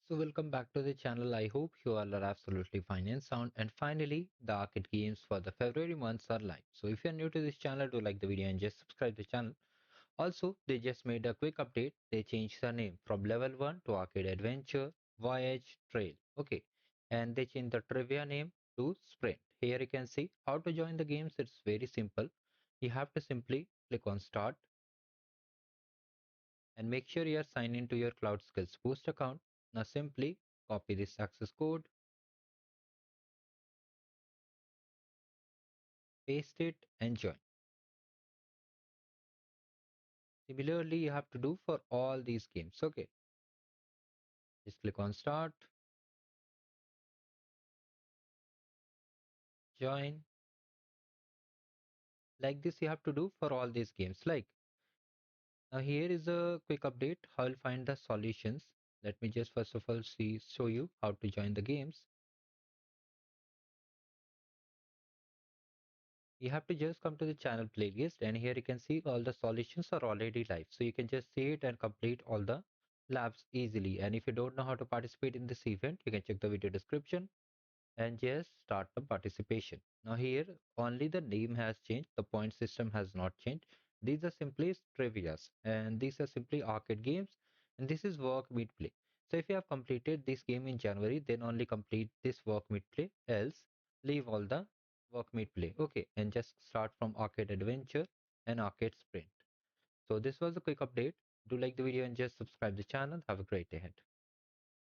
So welcome back to the channel. I hope you all are absolutely fine and sound. And finally, the arcade games for the February months are live. So if you're new to this channel, do like the video and just subscribe the channel. Also, they just made a quick update. They changed the name from level 1 to Arcade Adventure Voyage Trail. Okay. And they changed the trivia name to Sprint. Here you can see how to join the games. It's very simple. You have to simply click on start and make sure you are signed into your Cloud Skills Boost account. Now simply copy this access code, paste it and join. Similarly, you have to do for all these games. Okay, just click on start, join. Like this, you have to do for all these games. Like now, here is a quick update how you'll find the solutions. Let me just first of all show you how to join the games. You have to just come to the channel playlist, and here you can see all the solutions are already live. So you can just see it and complete all the labs easily. And if you don't know how to participate in this event, you can check the video description and just start the participation. Now here only the name has changed, the point system has not changed. These are simply trivias and these are simply arcade games, and this is work meet play. So if you have completed this game in January, then only complete this work meet play, else leave all the work meet play. Okay, and just start from arcade adventure and arcade sprint. So this was a quick update. Do like the video and just subscribe the channel. Have a great day ahead.